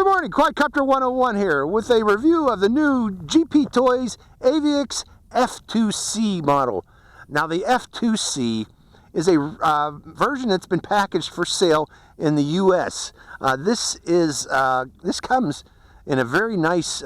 Good morning, Quadcopter 101 here with a review of the new GPToys Aviax F2C model. Now the F2C is a version that's been packaged for sale in the US. This comes in a very nice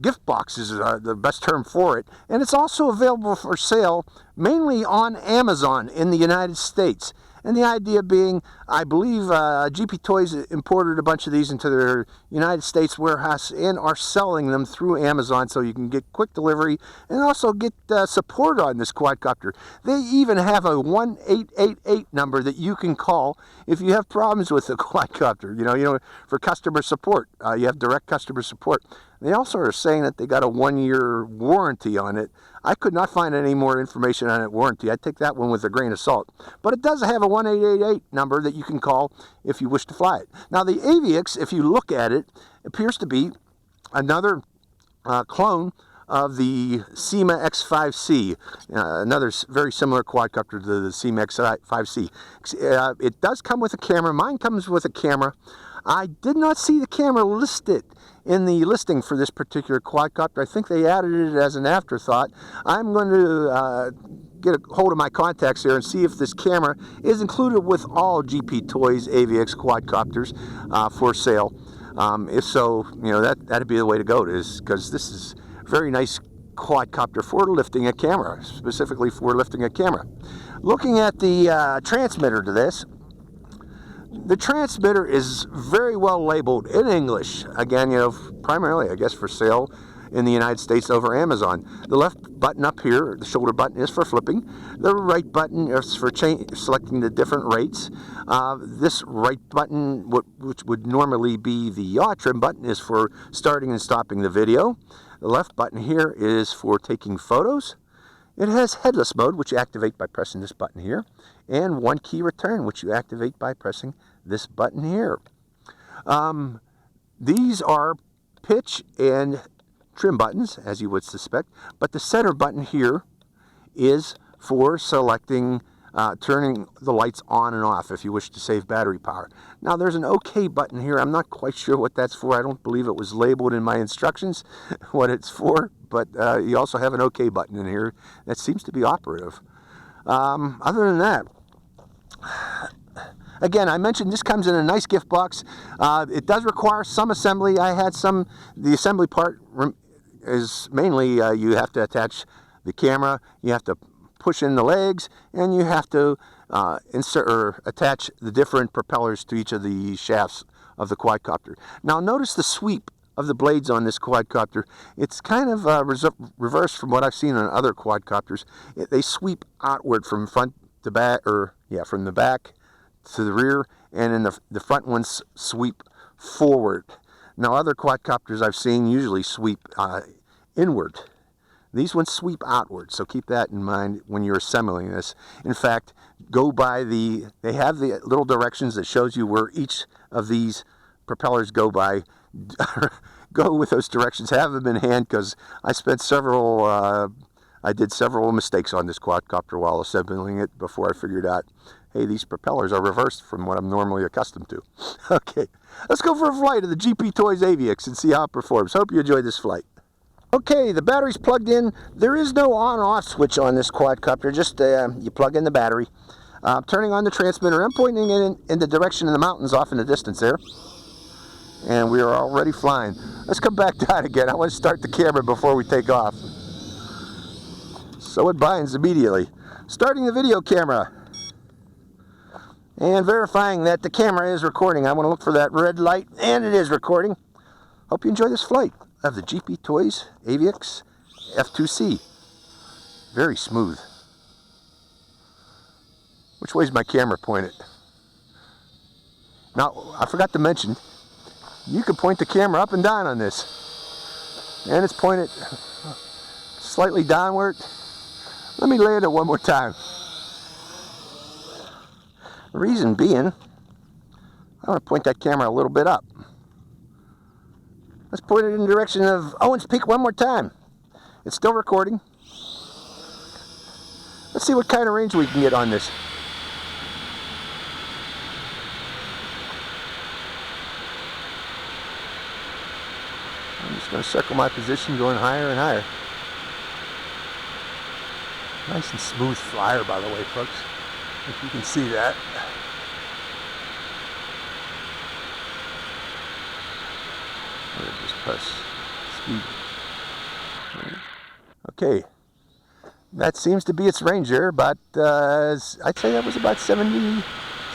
gift box is the best term for it, and it's also available for sale mainly on Amazon in the United States. And the idea being, I believe GPToys imported a bunch of these into their United States warehouse and are selling them through Amazon, so you can get quick delivery and also get support on this quadcopter. They even have a 1888 number that you can call if you have problems with the quadcopter. You know, for customer support, you have direct customer support. They also are saying that they got a 1-year warranty on it. I could not find any more information on that warranty. I take that one with a grain of salt. But it does have a 1888 number that you can call if you wish to fly it. Now the Aviax, if you look at it, appears to be another clone of the Syma X5C, another very similar quadcopter to the Syma X5C. It does come with a camera. Mine comes with a camera. I did not see the camera listed in the listing for this particular quadcopter. I think they added it as an afterthought. I'm going to get a hold of my contacts here and see if this camera is included with all GPToys Aviax quadcopters for sale. If so, you know, that'd be the way to go, because this is a very nice quadcopter for lifting a camera, specifically for lifting a camera. Looking at the transmitter to this, the transmitter is very well labeled in English. Again, you know, primarily, I guess, for sale in the United States over Amazon. The left button up here, the shoulder button, is for flipping. The right button is for selecting the different rates. This right button, which would normally be the yaw trim button, is for starting and stopping the video. The left button here is for taking photos. It has headless mode, which you activate by pressing this button here, and one key return, which you activate by pressing this button here. These are pitch and trim buttons, as you would suspect, but the center button here is for selecting, turning the lights on and off if you wish to save battery power. Now there's an OK button here. I'm not quite sure what that's for. I don't believe it was labeled in my instructions what it's for, but you also have an OK button in here that seems to be operative. Other than that, again, I mentioned this comes in a nice gift box. It does require some assembly. I had some. The assembly part is mainly you have to attach the camera, you have to push in the legs, and you have to insert or attach the different propellers to each of the shafts of the quadcopter. Now notice the sweep of the blades on this quadcopter. It's kind of reversed from what I've seen on other quadcopters. They sweep outward from front to back, or from the back to the rear, and then the front ones sweep forward. Now other quadcopters I've seen usually sweep inward. These ones sweep outward, so keep that in mind when you're assembling this. In fact, go by they have the little directions that shows you where each of these propellers go by. Go with those directions, have them in hand, because I spent I did several mistakes on this quadcopter while assembling it before I figured out, hey, these propellers are reversed from what I'm normally accustomed to. Okay, let's go for a flight of the GPToys Aviax and see how it performs. Hope you enjoyed this flight. Okay, the battery's plugged in. There is no on-off switch on this quadcopter, just you plug in the battery. Turning on the transmitter, I'm pointing it in the direction of the mountains off in the distance there. And we are already flying. Let's come back down again. I want to start the camera before we take off. So it binds immediately. Starting the video camera. And verifying that the camera is recording. I want to look for that red light, and it is recording. Hope you enjoy this flight of the GPToys Aviax F2C. Very smooth. Which way is my camera pointed? Now, I forgot to mention, you can point the camera up and down on this. And it's pointed slightly downward. Let me land it one more time. The reason being, I want to point that camera a little bit up. Let's point it in the direction of Owens Peak one more time. It's still recording. Let's see what kind of range we can get on this. just going to circle my position, going higher and higher. Nice and smooth flyer, by the way, folks. If you can see that. I'm going to just press speed. Okay. That seems to be its range there, but I'd say that was about 70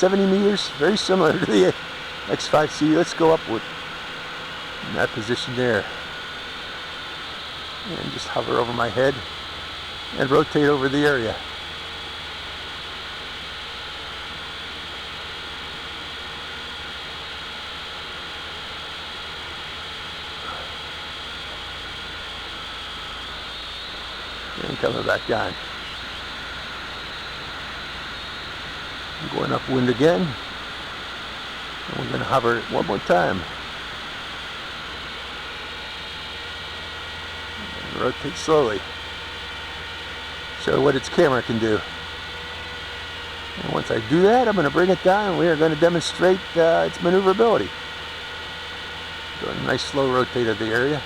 meters. Very similar to the X5C. Let's go upward in that position there. And just hover over my head and rotate over the area. And coming back down. I'm going upwind again. And we're going to hover one more time. And rotate slowly. Show what its camera can do. And once I do that, I'm going to bring it down and we are going to demonstrate its maneuverability. Doing a nice slow rotate of the area.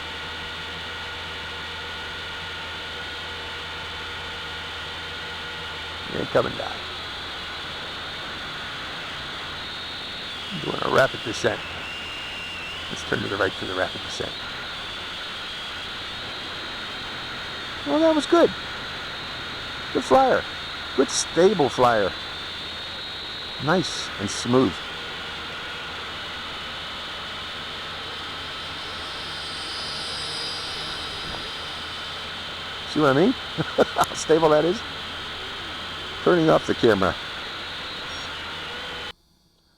And coming down. Doing a rapid descent. Let's turn to the right for the rapid descent. Well, that was good. Good flyer. Good stable flyer. Nice and smooth. See what I mean? How stable that is? Turning off the camera.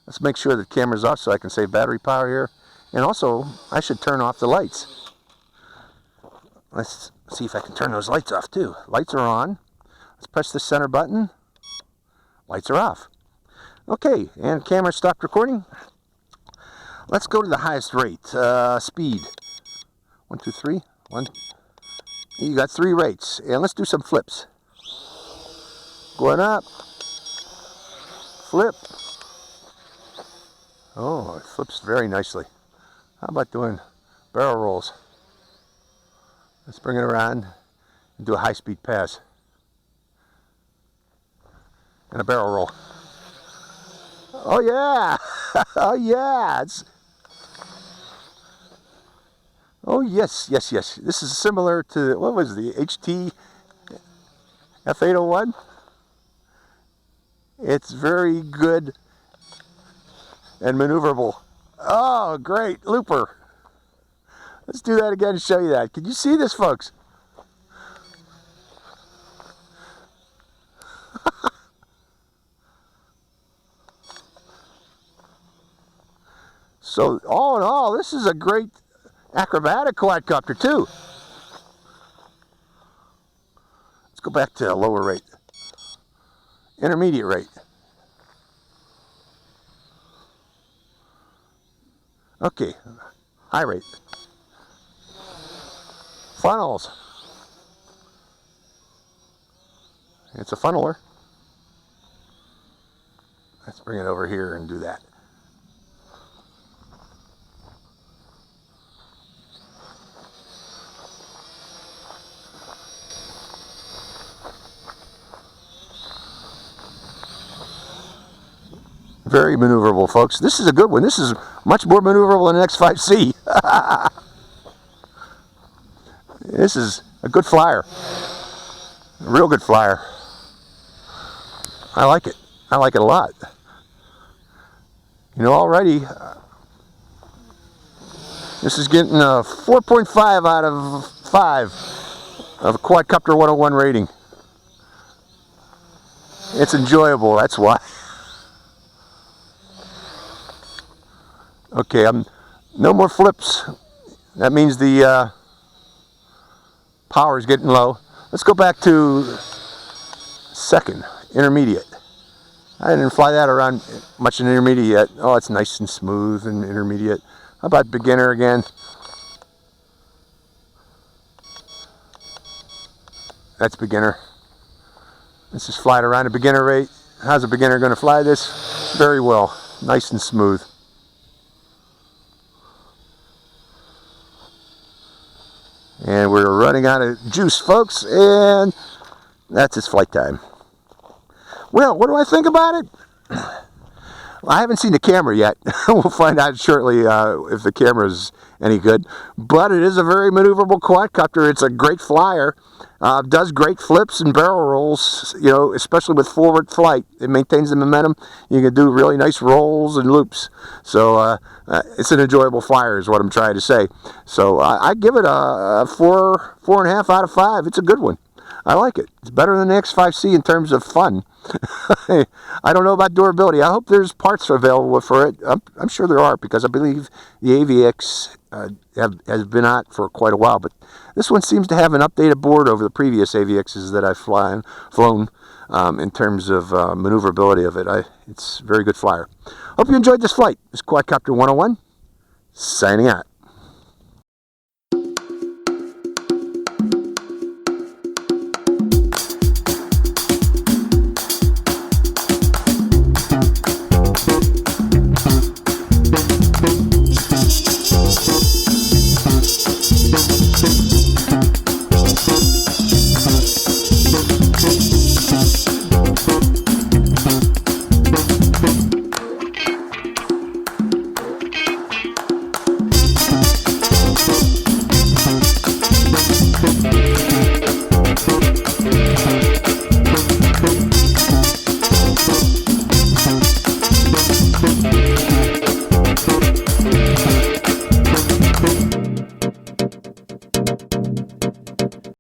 Let's make sure the camera's off so I can save battery power here. And also, I should turn off the lights. Let's see if I can turn those lights off too. Lights are on. Let's press the center button. Lights are off. Okay, and camera stopped recording. Let's go to the highest rate. Speed. 1, 2, 3. 1. You got 3 rates. And let's do some flips. Going up. Flip. Oh, it flips very nicely. How about doing barrel rolls? Let's bring it around and do a high-speed pass. And a barrel roll. Oh yeah! Oh yeah! Oh yes, yes, yes. This is similar to, what was the HT F801? It's very good and maneuverable. Oh, great. Looper. Let's do that again and show you that. Can you see this, folks? So, all in all, this is a great acrobatic quadcopter, too. Let's go back to a lower rate. Intermediate rate. Okay, high rate. Funnels. It's a funneler. Let's bring it over here and do that. Very maneuverable, folks. This is a good one. This is much more maneuverable than an X5C. This is a good flyer. A real good flyer. I like it. I like it a lot. You know, already, this is getting a 4.5 out of 5 of a Quadcopter 101 rating. It's enjoyable, that's why. Okay, no more flips. That means the power is getting low. Let's go back to second, intermediate. I didn't fly that around much in intermediate yet. Oh, it's nice and smooth and intermediate. How about beginner again? That's beginner. Let's just fly it around a beginner rate. How's a beginner going to fly this? Very well. Nice and smooth. And we're running out of juice, folks, and that's its flight time. Well, what do I think about it? I haven't seen the camera yet. We'll find out shortly if the camera is any good. But it is a very maneuverable quadcopter. It's a great flyer. Does great flips and barrel rolls, you know, especially with forward flight. It maintains the momentum. You can do really nice rolls and loops. So it's an enjoyable flyer is what I'm trying to say. So I give it a 4.5 out of 5. It's a good one. I like it. It's better than the X5C in terms of fun. I don't know about durability. I hope there's parts available for it. I'm sure there are, because I believe the Aviax has been out for quite a while. But this one seems to have an updated board over the previous Aviaxes that I've flown in terms of maneuverability of it. It's a very good flyer. Hope you enjoyed this flight. This is Quadcopter 101, signing out.